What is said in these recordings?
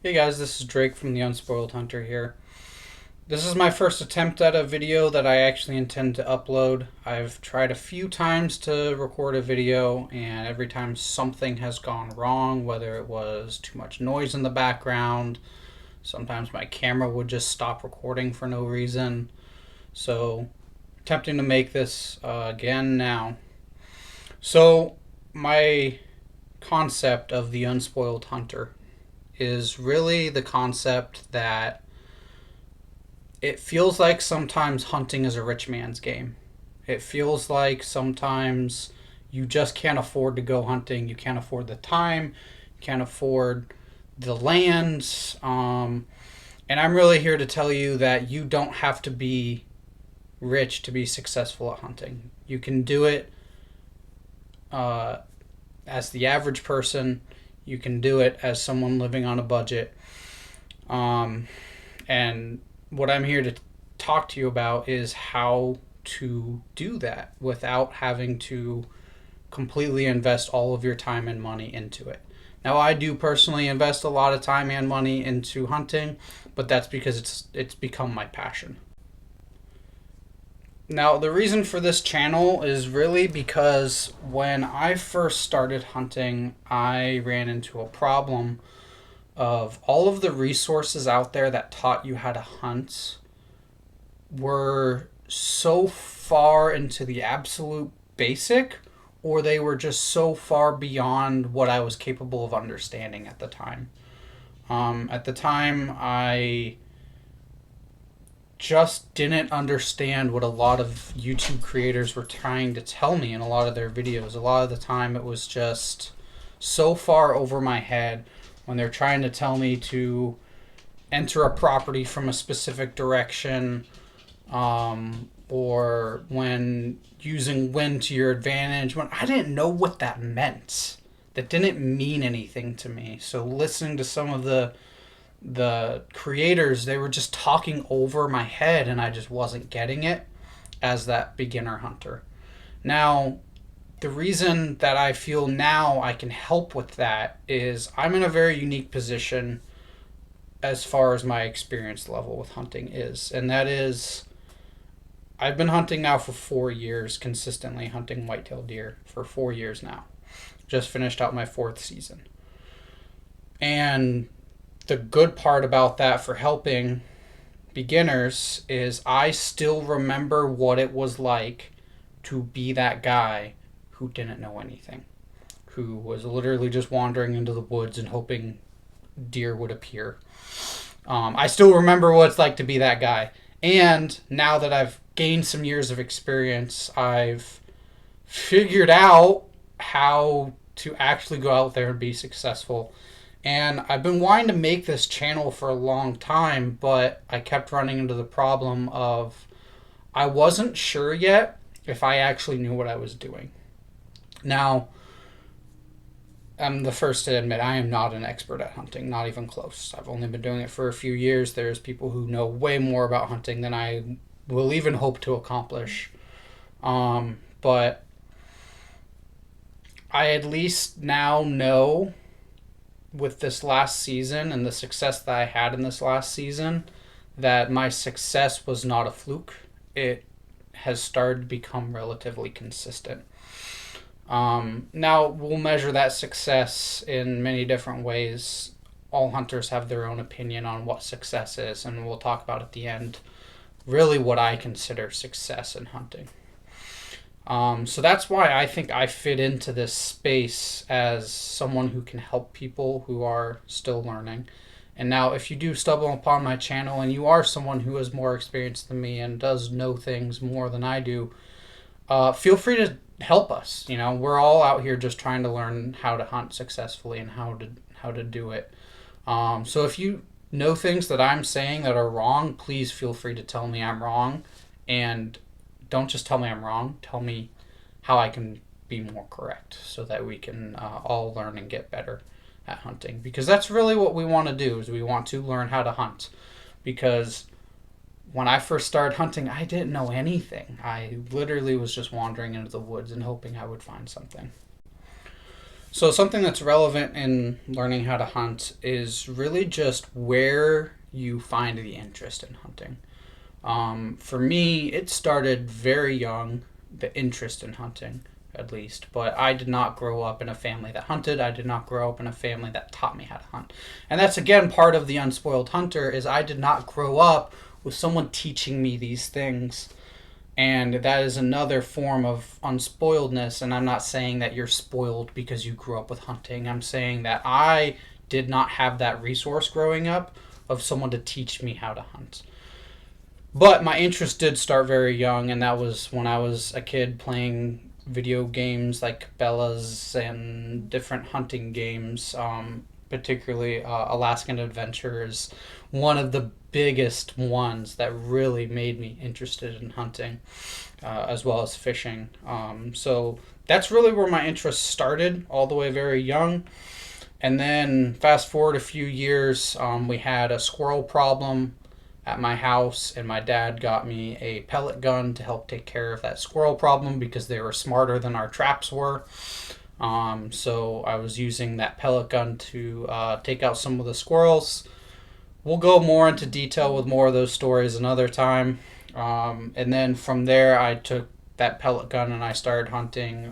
Hey guys, this is Drake from the Unspoiled Hunter here. This is my first attempt at a video that I actually intend to upload. I've tried a few times to record a video, and every time something has gone wrong, whether it was too much noise in the background, sometimes my camera would just stop recording for no reason. So, attempting to make this again now. So, my concept of the Unspoiled Hunter is really the concept that it feels like sometimes hunting is a rich man's game. It feels like sometimes you just can't afford to go hunting. You can't afford the time, you can't afford the lands. And I'm really here to tell you that you don't have to be rich to be successful at hunting. You can do it uh, as the average person. You can do it as someone living on a budget. Um, and what I'm here to talk to you about is how to do that without having to completely invest all of your time and money into it. Now, I do personally invest a lot of time and money into hunting, but that's because it's become my passion. Now, the reason for this channel is really because when I first started hunting, I ran into a problem of all of the resources out there that taught you how to hunt were so far into the absolute basic, or they were just so far beyond what I was capable of understanding at the time. At the time, I just didn't understand what a lot of YouTube creators were trying to tell me in a lot of their videos. A lot of the time, it was just so far over my head when they're trying to tell me to enter a property from a specific direction, or when using wind to your advantage, when I didn't know what that meant. That didn't mean anything to me. So listening to some of the creators, they were just talking over my head, and I just wasn't getting it as that beginner hunter. Now, the reason that I feel now I can help with that is I'm in a very unique position as far as my experience level with hunting is. And that is, I've been hunting now for 4 years, consistently hunting whitetail deer for 4 years now. Just finished out my fourth season. And the good part about that for helping beginners is I still remember what it was like to be that guy who didn't know anything, who was literally just wandering into the woods and hoping deer would appear. I still remember what it's like to be that guy. And now that I've gained some years of experience, I've figured out how to actually go out there and be successful. And I've been wanting to make this channel for a long time, but I kept running into the problem of I wasn't sure yet if I actually knew what I was doing. Now, I'm the first to admit I am not an expert at hunting, not even close. I've only been doing it for a few years. There's people who know way more about hunting than I will even hope to accomplish. But I at least now know with this last season and the success that I had in this last season that my success was not a fluke. It has started to become relatively consistent. Now, we'll measure that success in many different ways. All hunters have their own opinion on what success is, and we'll talk about at the end really what I consider success in hunting. So that's why I think I fit into this space as someone who can help people who are still learning. And now, if you do stumble upon my channel and you are someone who has more experience than me and does know things more than I do, feel free to help us. You know, we're all out here just trying to learn how to hunt successfully and how to do it. So if you know things that I'm saying that are wrong, please feel free to tell me I'm wrong. And don't just tell me I'm wrong. Tell me how I can be more correct so that we can all learn and get better at hunting. Because that's really what we want to do, is we want to learn how to hunt. Because when I first started hunting, I didn't know anything. I literally was just wandering into the woods and hoping I would find something. So something that's relevant in learning how to hunt is really just where you find the interest in hunting. For me, it started very young, the interest in hunting, at least. But I did not grow up in a family that hunted. I did not grow up in a family that taught me how to hunt. And that's again part of the Unspoiled Hunter is I did not grow up with someone teaching me these things. And that is another form of unspoiledness. And I'm not saying that you're spoiled because you grew up with hunting. I'm saying that I did not have that resource growing up of someone to teach me how to hunt. But my interest did start very young, and that was when I was a kid playing video games like Bella's and different hunting games. Particularly Alaskan Adventure is one of the biggest ones that really made me interested in hunting, as well as fishing. So that's really where my interest started, all the way very young. And then fast forward a few years, we had a squirrel problem at my house, and my dad got me a pellet gun to help take care of that squirrel problem because they were smarter than our traps were. So I was using that pellet gun to take out some of the squirrels. We'll go more into detail with more of those stories another time. And then from there, I took that pellet gun and I started hunting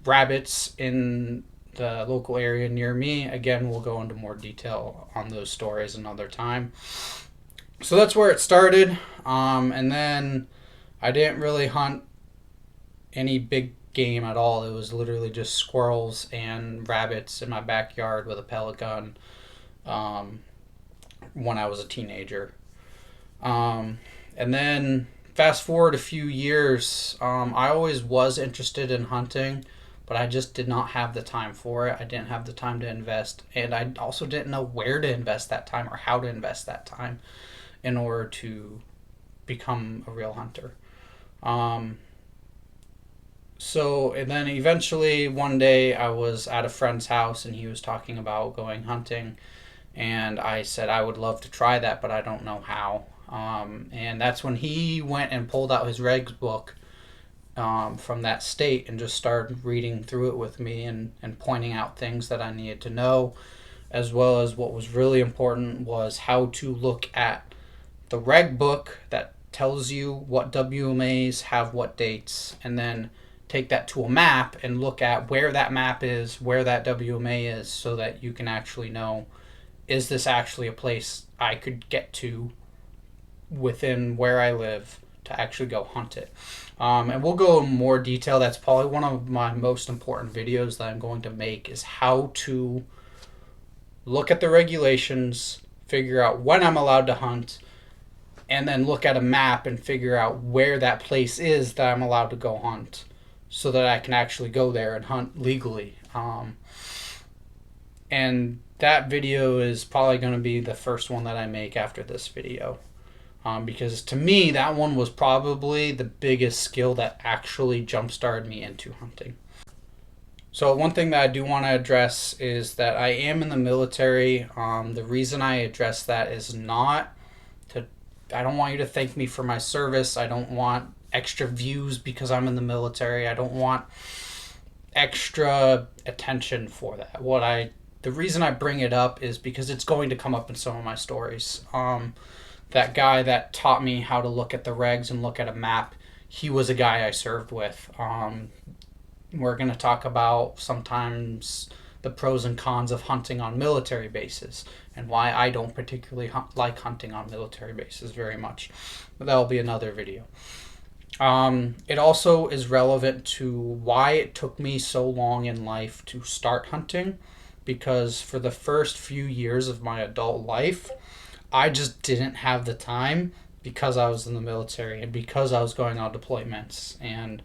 rabbits in the local area near me. Again, we'll go into more detail on those stories another time. So that's where it started. And then I didn't really hunt any big game at all. It was literally just squirrels and rabbits in my backyard with a pellet gun when I was a teenager. And then fast forward a few years, I always was interested in hunting, but I just did not have the time for it. I didn't have the time to invest, and I also didn't know where to invest that time or how to invest that time in order to become a real hunter. And then eventually one day I was at a friend's house and he was talking about going hunting. And I said, I would love to try that, but I don't know how. And that's when he went and pulled out his regs book from that state and just started reading through it with me and pointing out things that I needed to know, as well as what was really important was how to look at the reg book that tells you what WMAs have what dates, and then take that to a map and look at where that map is, where that WMA is, so that you can actually know, is this actually a place I could get to within where I live to actually go hunt it. And we'll go in more detail. That's probably one of my most important videos that I'm going to make, is how to look at the regulations, figure out when I'm allowed to hunt, and then look at a map and figure out where that place is that I'm allowed to go hunt, so that I can actually go there and hunt legally. And that video is probably going to be the first one that I make after this video. Because to me, that one was probably the biggest skill that actually jump-started me into hunting. So one thing that I do want to address is that I am in the military. The reason I address that is not to, I don't want you to thank me for my service. I don't want extra views because I'm in the military. I don't want extra attention for that. The reason I bring it up is because it's going to come up in some of my stories. That guy that taught me how to look at the regs and look at a map, he was a guy I served with. We're going to talk about sometimes the pros and cons of hunting on military bases and why I don't particularly like hunting on military bases very much. But that'll be another video. It also is relevant to why it took me so long in life to start hunting, because for the first few years of my adult life, I just didn't have the time because I was in the military and because I was going on deployments. And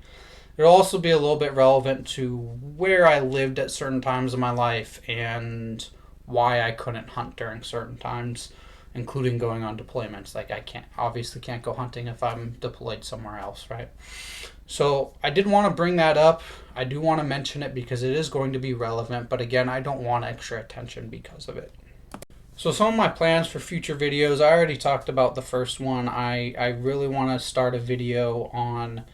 it'll also be a little bit relevant to where I lived at certain times of my life and why I couldn't hunt during certain times, including going on deployments. Like I obviously can't go hunting if I'm deployed somewhere else, right? So I did want to bring that up. I do want to mention it because it is going to be relevant, but again, I don't want extra attention because of it. So some of my plans for future videos, I already talked about the first one. I really want to start a video on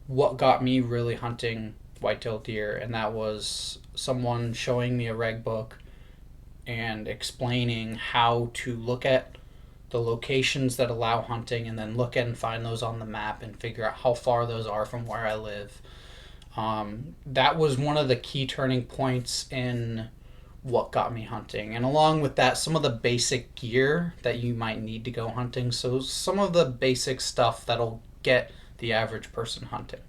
what got me really hunting white-tailed deer, and that was someone showing me a reg book and explaining how to look at the locations that allow hunting and then look at and find those on the map and figure out how far those are from where I live. That was one of the key turning points in what got me hunting. And along with that, some of the basic gear that you might need to go hunting. So some of the basic stuff that'll get the average person hunting.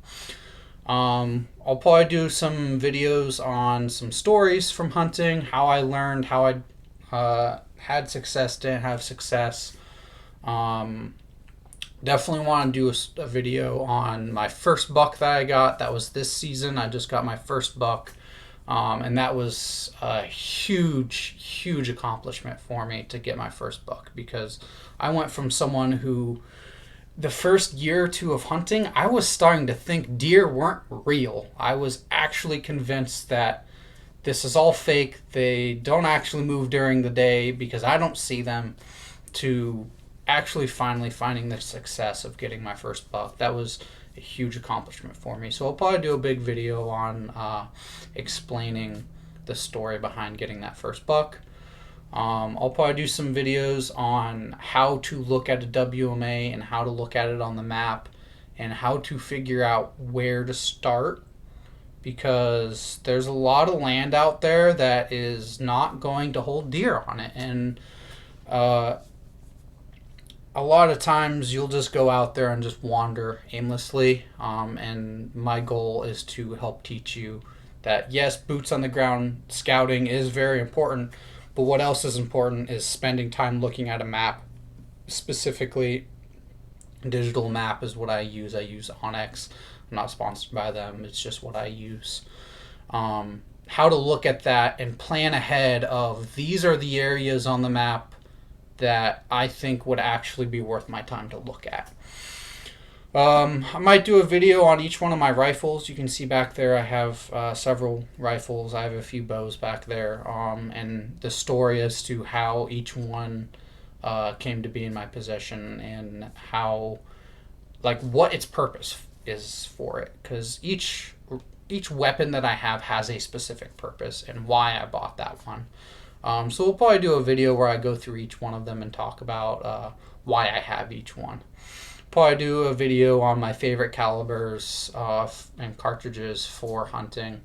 I'll probably do some videos on some stories from hunting, how I learned, how I had success, didn't have success. Definitely want to do a video on my first buck that I got. That was this season. I just got my first buck. And that was a huge accomplishment for me to get my first buck, because I went from someone who, the first year or two of hunting, I was starting to think deer weren't real. I was actually convinced that this is all fake. They don't actually move during the day because I don't see them, to actually finally finding the success of getting my first buck. That was a huge accomplishment for me. So I'll probably do a big video on explaining the story behind getting that first buck. I'll probably do some videos on how to look at a WMA and how to look at it on the map and how to figure out where to start, because there's a lot of land out there that is not going to hold deer on it. And a lot of times you'll just go out there and just wander aimlessly. And my goal is to help teach you that, yes, boots on the ground scouting is very important, but what else is important is spending time looking at a map. Specifically, digital map is what I use. I use Onyx. I'm not sponsored by them. It's just what I use. How to look at that and plan ahead of, these are the areas on the map that I think would actually be worth my time to look at. I might do a video on each one of my rifles. You can see back there I have several rifles. I have a few bows back there, and the story as to how each one came to be in my possession, and how, like, what its purpose is for it. Because each weapon that I have has a specific purpose and why I bought that one. So we'll probably do a video where I go through each one of them and talk about why I have each one. Probably do a video on my favorite calibers and cartridges for hunting.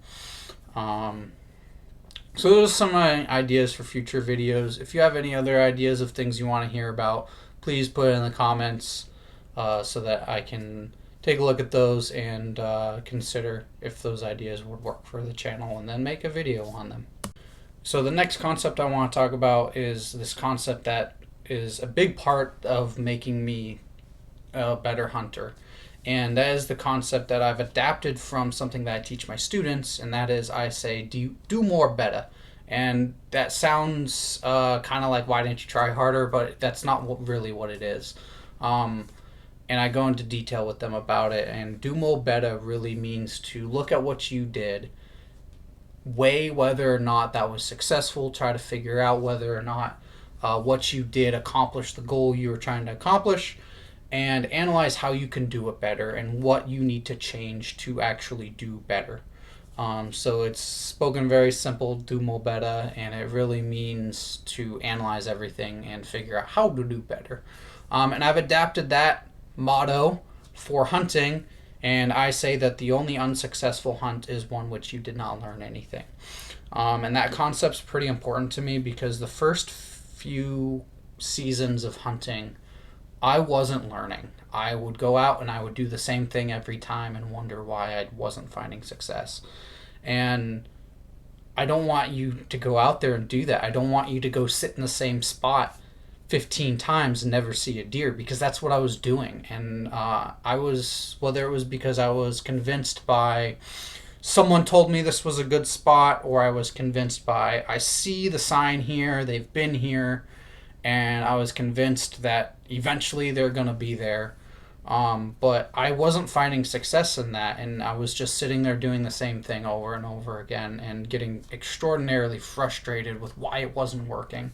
So those are some of my ideas for future videos. If you have any other ideas of things you want to hear about, please put it in the comments so that I can take a look at those and consider if those ideas would work for the channel, and then make a video on them. So the next concept I want to talk about is this concept that is a big part of making me a better hunter. And that is the concept that I've adapted from something that I teach my students, and that is, I say, do more better. And that sounds kind of like, why didn't you try harder? But that's not really what it is. And I go into detail with them about it. And do more better really means to look at what you did, weigh whether or not that was successful, try to figure out whether or not what you did accomplished the goal you were trying to accomplish, and analyze how you can do it better and what you need to change to actually do better. So it's spoken very simple, do more better, and it really means to analyze everything and figure out how to do better. And I've adapted that motto for hunting, and I say that the only unsuccessful hunt is one which you did not learn anything. And that concept's pretty important to me, because the first few seasons of hunting, I wasn't learning. I would go out and I would do the same thing every time and wonder why I wasn't finding success. And I don't want you to go out there and do that. I don't want you to go sit in the same spot 15 times and never see a deer, because that's what I was doing. And I was, whether it was because I was convinced by someone told me this was a good spot, or I was convinced by, I see the sign here, they've been here, and I was convinced that eventually they're going to be there. But I wasn't finding success in that, and I was just sitting there doing the same thing over and over again and getting extraordinarily frustrated with why it wasn't working.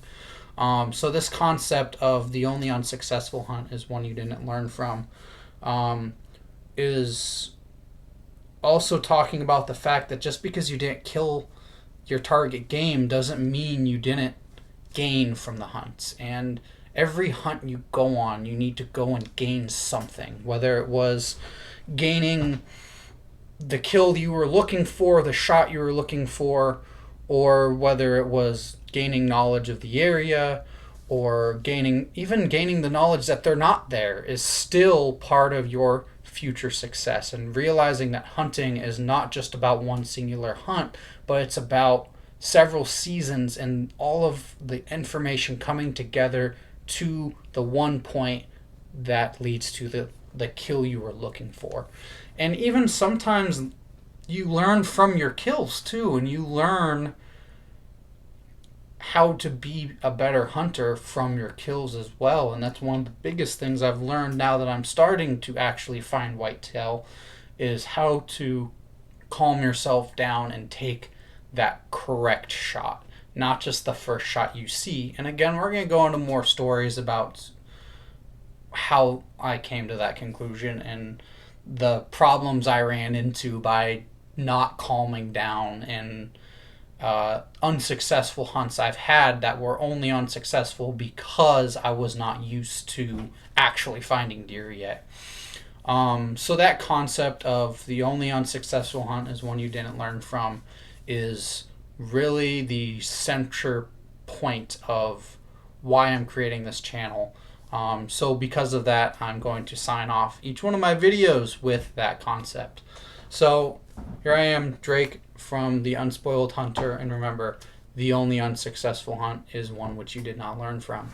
So this concept of the only unsuccessful hunt is one you didn't learn from is also talking about the fact that just because you didn't kill your target game doesn't mean you didn't gain from the hunts. And every hunt you go on, you need to go and gain something, whether it was gaining the kill you were looking for, the shot you were looking for, or whether it was gaining knowledge of the area, or gaining the knowledge that they're not there, is still part of your future success. And realizing that hunting is not just about one singular hunt, but it's about several seasons and all of the information coming together to the one point that leads to the kill you were looking for. And even sometimes you learn from your kills too, and you learn how to be a better hunter from your kills as well. And that's one of the biggest things I've learned now that I'm starting to actually find whitetail, is how to calm yourself down and take that correct shot, not just the first shot you see. And again, we're going to go into more stories about how I came to that conclusion and the problems I ran into by not calming down, and unsuccessful hunts I've had that were only unsuccessful because I was not used to actually finding deer yet. So that concept of the only unsuccessful hunt is one you didn't learn from is really the center point of why I'm creating this channel. So because of that, I'm going to sign off each one of my videos with that concept. So here I am, Drake from the Unspoiled Hunter, and remember, the only unsuccessful hunt is one which you did not learn from.